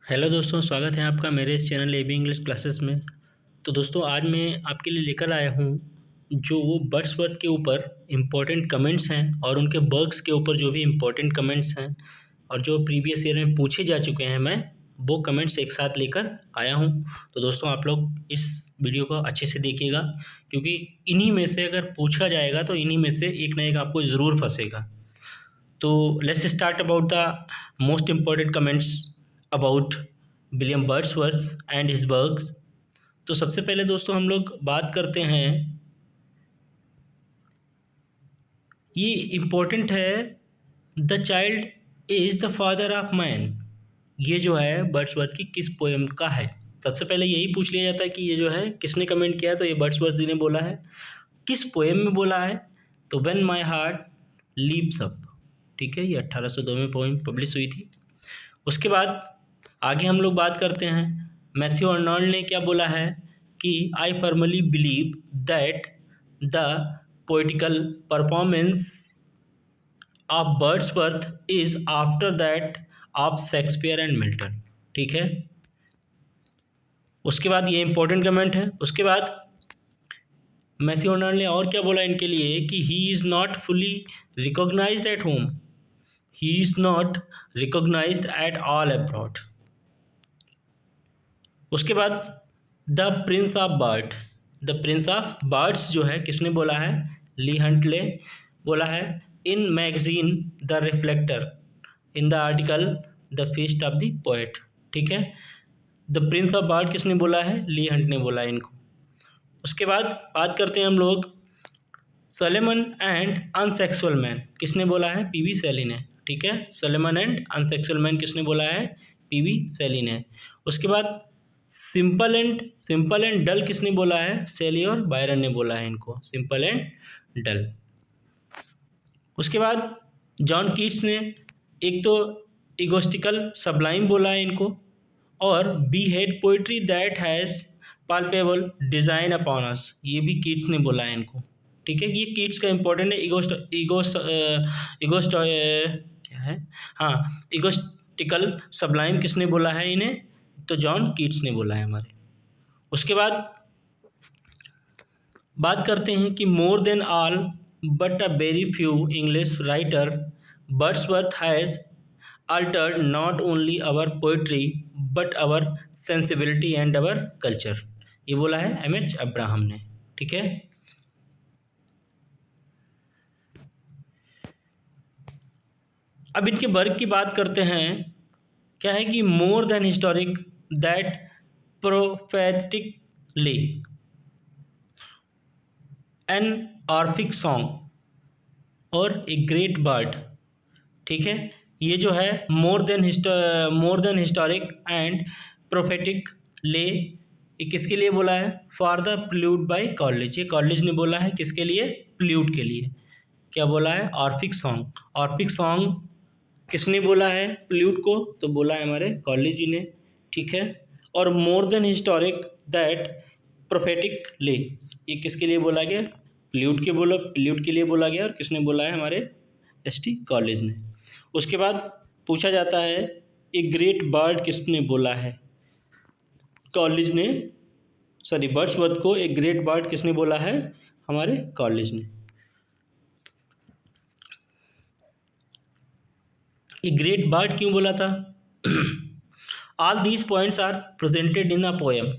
Hello दोस्तों, स्वागत है आपका मेरे इस channel A B English classes में। तो दोस्तों, आज मैं आपके लिए लेकर आया हूँ जो वो बर्ड्सवर्थ के ऊपर इम्पोर्टेंट कमेंट्स हैं और उनके वर्क्स के ऊपर जो भी इम्पोर्टेंट कमेंट्स हैं और जो प्रीवियस ईयर में पूछे जा चुके हैं, मैं वो कमेंट्स एक साथ लेकर आया हूँ। तो दोस्तों, आप लोग इस वीडियो को अच्छे से देखिएगा, क्योंकि इन्हीं में से अगर पूछा जाएगा तो इन्हीं में से एक ना एक आपको ज़रूर फंसेगा। तो let's start about the most important comments about William Wordsworth and his works. तो सबसे पहले दोस्तों हम लोग बात करते हैं, ये इम्पोर्टेंट है, the child is the father of man. ये जो है वर्ड्सवर्थ की किस पोएम का है? सबसे पहले यही पूछ लिया जाता है कि ये जो है किसने कमेंट किया है। तो ये वर्ड्सवर्थ जी ने बोला है। किस पोएम में बोला है? तो when my heart leaps up. ठीक है, ये 1802 में पोएम पब्लिश हुई थी। उसके बाद आगे हम लोग बात करते हैं, मैथ्यू अर्नोल्ड ने क्या बोला है कि I firmly believe that the poetical performance of Wordsworth is after that of Shakespeare and Milton. ठीक है, उसके बाद ये इंपॉर्टेंट कमेंट है। उसके बाद मैथ्यू अर्नोल्ड ने और क्या बोला इनके लिए कि he is not fully recognised at home, he is not recognised at all abroad. उसके बाद the prince of bird, the prince of birds जो है किसने बोला है? ली हंटले बोला है in magazine the reflector in the article the feast of the poet. ठीक है, द प्रिंस ऑफ बर्ड किसने बोला है? ली हंट ने बोला है इनको। उसके बाद बात करते हैं हम लोग, सलेमन एंड अनसेक्सुअल मैन किसने बोला है? पीवी शैली ने। ठीक है, सलेमन एंड अनसेक्सुअल मैन किसने बोला है? पीवी शैली ने। उसके बाद सिंपल एंड डल किसने बोला है? शैली और बायरन ने बोला है इनको, सिंपल एंड डल। उसके बाद जॉन कीट्स ने एक तो इगोस्टिकल सब्लाइम बोला है इनको, और we hate poetry that has palpable design upon us, ये भी कीट्स ने बोला है इनको। ठीक है, ये कीट्स का इंपॉर्टेंट है। इगोस्ट क्या है, हाँ, इगोस्टिकल सब्लाइम किसने बोला है इन्हें? तो जॉन कीट्स ने बोला है हमारे। उसके बाद बात करते हैं कि more then all but a very few English writer Wordsworth has altered not only our poetry but our sensibility and our culture, ये बोला है एम.एच. अब्राहम ने। ठीक है, अब इनके वर्क की बात करते हैं। क्या है कि more than historic that prophetically an Orphic song और ए ग्रेट बर्ड। ठीक है, ये जो है more than historic and prophetically, ये किसके लिए बोला है? For the Prelude by Coleridge, ये कॉलेज ने बोला है किसके लिए? प्ल्यूट के लिए। क्या बोला है? ऑर्फिक सॉन्ग। ऑर्फिक सॉन्ग किसने बोला है प्ल्यूट को? तो बोला है हमारे कॉलेज जी ने। ठीक है, और मोर देन हिस्टोरिक दैट प्रोफेटिक ले, ये किसके लिए बोला गया? प्ल्यूट के लिए बोला गया, और किसने बोला है? हमारे एस.टी. कॉलेज ने। उसके बाद पूछा जाता है ए ग्रेट बर्ड किसने बोला है? कॉलेज ने, सॉरी, वर्ड्सवर्थ को ए ग्रेट बर्ड किसने बोला है? हमारे कॉलेज ने। ए ग्रेट बर्ड क्यों बोला था? All these points are presented in a poem.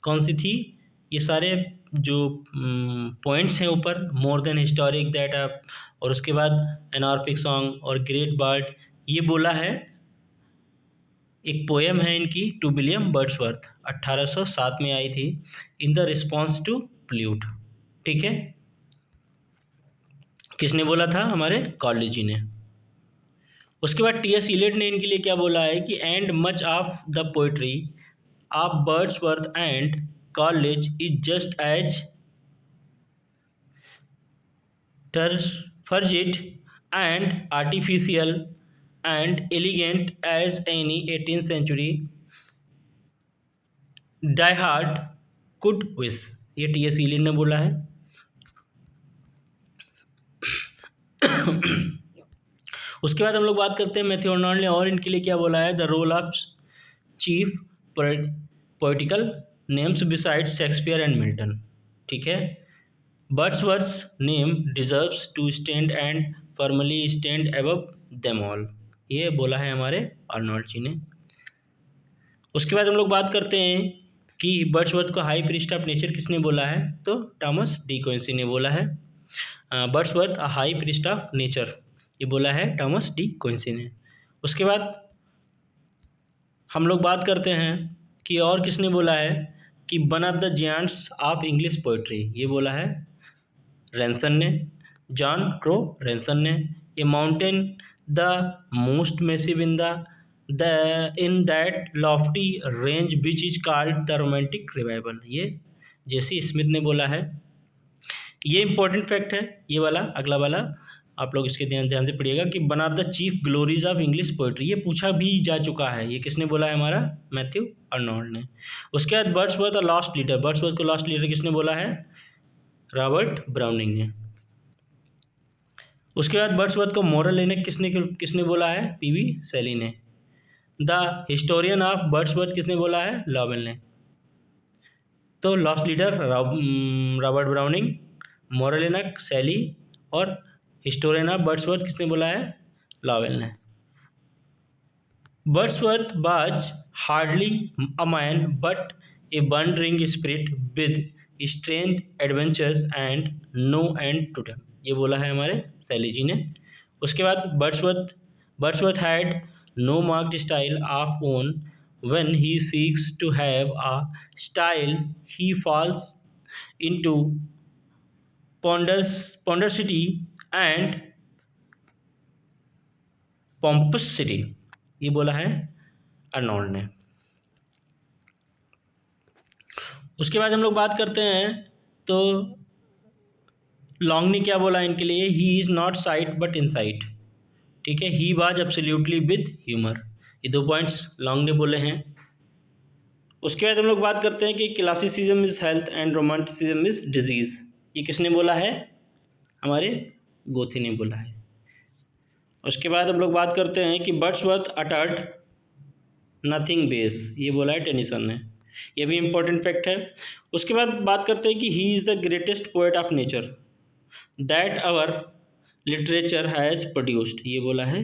कौन सी थी? ये सारे जो पॉइंट्स हैं ऊपर, मोर देन हिस्टोरिक दैट आप, और उसके बाद एनॉर्फिक सॉन्ग और ग्रेट बर्ड, ये बोला है, एक पोएम है इनकी टू विलियम वर्ड्सवर्थ, 1807 में आई थी, इन द रिस्पॉन्स टू प्ल्यूट। ठीक है, किसने बोला था? हमारे कॉलेज जी ने। उसके बाद टी.एस. इलियट ने इनके लिए क्या बोला है कि and much of the poetry of Wordsworth and Coleridge is just as turgid and artificial and elegant as any 18th century diehard could wish, ये टी.एस. इलियट ने बोला है। उसके बाद हम लोग बात करते हैं मैथ्यू अर्नोल्ड ने और इनके लिए क्या बोला है, the role of chief poetical names besides Shakespeare and Milton. ठीक है, Wordsworth's name deserves to stand and formally stand above them all. ये बोला है हमारे आर्नोल्ड जी ने। उसके बाद हम लोग बात करते हैं कि वर्ड्सवर्थ को हाई प्रीस्ट ऑफ नेचर किसने बोला है, तो थॉमस डी क्विंसी ने बोला है। Wordsworth a high priest of nature, ये बोला है थॉमस डी क्विंसी ने। उसके बाद हम लोग बात करते हैं कि और किसने बोला है कि one of the giants of English poetry, ये बोला है रैनसन ने, जॉन क्रो रैनसन ने। ए mountain the most massive in that Lofty range which is called the romantic revival, ये जेसी स्मिथ ने बोला है। ये इंपॉर्टेंट फैक्ट है ये वाला, अगला वाला आप लोग इसके ध्यान से पढ़िएगा कि one of the chief glories of English poetry, ये पूछा भी जा चुका है। ये किसने बोला है, हमारा मैथ्यू आर्नोल्ड ने। उसके बाद Wordsworth the last leader, Wordsworth को लास्ट लीडर किसने बोला है, रॉबर्ट ब्राउनिंग ने। उसके बाद वर्ड्सवर्थ को मोरल एनेक किसने बोला है, पीवी शैली ने। द हिस्टोरियन ऑफ वर्ड्सवर्थ किसने बोला है, लॉवेल ने। तो last leader Robert Browning, moral एनेक शैली, और हिस्टोरियन ऑफ वर्ड्सवर्थ किसने बोला है, लॉवेल ने। Wordsworth was hardly a man but a wandering spirit with strength adventures and no end to them, ये बोला है हमारे शैली जी ने। उसके बाद Wordsworth had no marked style of own, when he seeks to have a style he falls into ponderosity and pomposity, ये बोला है अर्नोल्ड ने। उसके बाद हम लोग बात करते हैं तो लॉन्ग ने क्या बोला इनके लिए, ही is not site but insight. ठीक है, he was absolutely with humour, ये 2 पॉइंट्स लॉन्ग ने बोले हैं। उसके बाद हम लोग बात करते हैं कि classicism is health and romanticism is disease, ये किसने बोला है, हमारे गोथे ने बोला है। उसके बाद हम लोग बात करते हैं कि वर्ड्सवर्थ अटर्ड नथिंग बेस, ये बोला है टेनिसन ने, ये भी इम्पोर्टेंट फैक्ट है। उसके बाद बात करते हैं कि he is the greatest poet of nature that our literature has produced, ये बोला है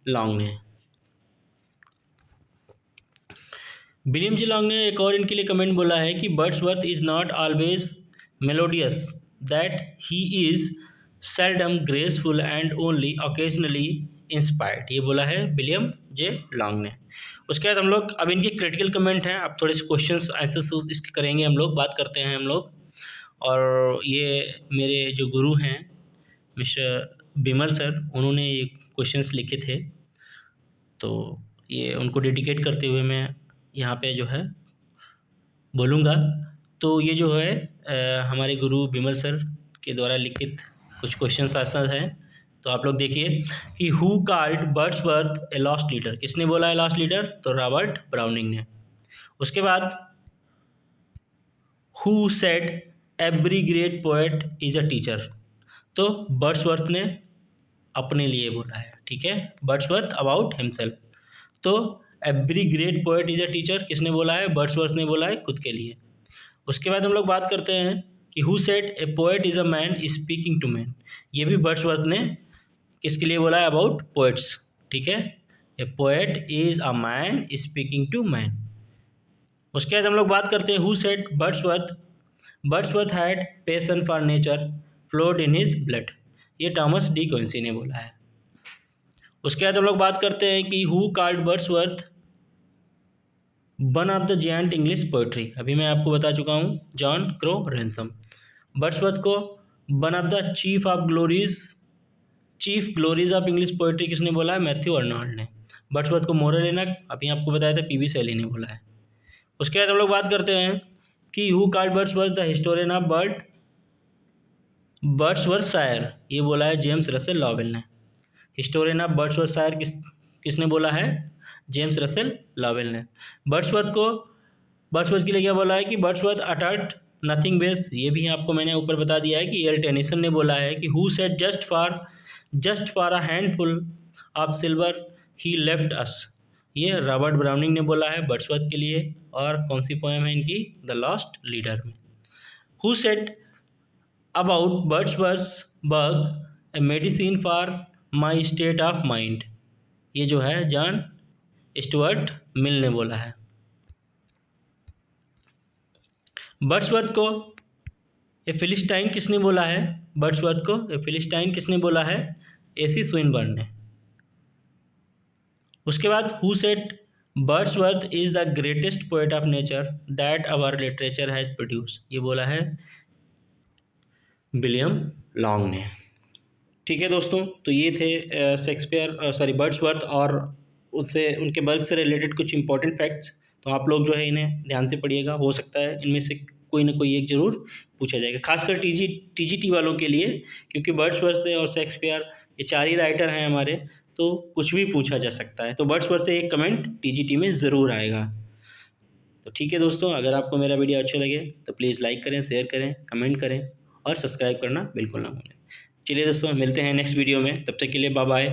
लॉन्ग ने। विलियम जी लॉन्ग ने एक और इनके लिए कमेंट बोला है कि Wordsworth is not always melodious, that he is seldom graceful and only occasionally inspired, ये बोला है विलियम जे लॉन्ग ने। उसके बाद हम लोग अब इनके क्रिटिकल कमेंट हैं, अब थोड़े से क्वेश्चंस आंसर्स इसके करेंगे हम लोग, बात करते हैं हम लोग। और ये मेरे जो गुरु हैं मिस्टर बिमल सर, उन्होंने ये क्वेश्चंस लिखे थे, तो ये उनको डेडिकेट करते हुए मैं यहाँ पे जो है बोलूँगा। तो ये जो है हमारे गुरु बिमल सर के द्वारा लिखित कुछ क्वेश्चंस आंसर हैं, तो आप लोग देखिए कि who called Wordsworth a lost leader, किसने बोला है लॉस्ट लीडर, तो रॉबर्ट ब्राउनिंग ने। उसके बाद who said every great poet is a teacher, तो वर्ड्सवर्थ ने अपने लिए बोला है। ठीक है, वर्ड्सवर्थ अबाउट हिमसेल्फ, तो every great poet is a teacher किसने बोला है, वर्ड्सवर्थ ने बोला है खुद के लिए। उसके बाद हम लोग बात करते हैं कि who said a poet is a man speaking to man, ये भी वर्ड्सवर्थ ने किसके लिए बोला है, अबाउट पोएट्स। ठीक है, a poet is a man speaking to man. उसके बाद हम लोग बात करते हैं who said Wordsworth had passion for nature flowed in his blood, ये थॉमस डी क्विंसी ने बोला है। उसके बाद हम लोग बात करते हैं कि who called Wordsworth one of the giant English poetry, अभी मैं आपको बता चुका हूँ, जॉन क्रो रैनसम। वर्ड्सवर्थ को one of the chief glories of English poetry किसने बोला है, मैथ्यू आर्नोल्ड ने। वर्ड्सवर्थ को मोरल एनेक अभी आपको बताया था पीवी शैली ने बोला है। उसके बाद हम लोग बात करते हैं कि who called Wordsworth the historian of Wordsworthshire, ये बोला है जेम्स रसेल लॉवेल ने। हिस्टोरियन ऑफ वर्ड्सवर्थशायर किसने बोला है, जेम्स रसेल लॉवेल ने। वर्ड्सवर्थ के लिए क्या बोला है कि वर्ड्सवर्थ अटर्ड नथिंग बेस, ये भी आपको मैंने ऊपर बता दिया है कि एल टेनिसन ने बोला है कि who said just for a handful of silver he left अस, ये रॉबर्ट ब्राउनिंग ने बोला है वर्ड्सवर्थ के लिए। और कौन सी पोएम है इनकी? द लॉस्ट लीडर में। Who said about Wordsworth work a medicine for my state of mind? ये जो है जॉन स्टुअर्ट मिल ने बोला है। वर्ड्सवर्थ को ए फिलिस्टाइन किसने बोला है? वर्ड्सवर्थ को ए फिलिस्टाइन किसने बोला है? एसी स्विनबर्न ने। उसके बाद who said Wordsworth is the greatest poet of nature that our literature has produce? ये बोला है विलियम लॉन्ग ने। ठीक है दोस्तों, तो ये थे शेक्सपियर वर्ड्सवर्थ और उससे उनके वर्क से रिलेटेड कुछ इंपॉर्टेंट फैक्ट्स। तो आप लोग जो है इन्हें ध्यान से पढ़िएगा, हो सकता है इनमें से कोई ना कोई एक ज़रूर पूछा जाएगा, खासकर टीजीटी वालों के लिए, क्योंकि वर्ड्सवर्थ से और शेक्सपियर ये 4 ही राइटर हैं हमारे, तो कुछ भी पूछा जा सकता है। तो वर्ड्सवर्थ से एक कमेंट टीजीटी में ज़रूर आएगा। तो ठीक है दोस्तों, अगर आपको मेरा वीडियो अच्छा लगे तो प्लीज़ लाइक करें, शेयर करें, कमेंट करें और सब्सक्राइब करना बिल्कुल ना भूलें। चलिए दोस्तों, मिलते हैं नेक्स्ट वीडियो में, तब तक के लिए बाय बाय।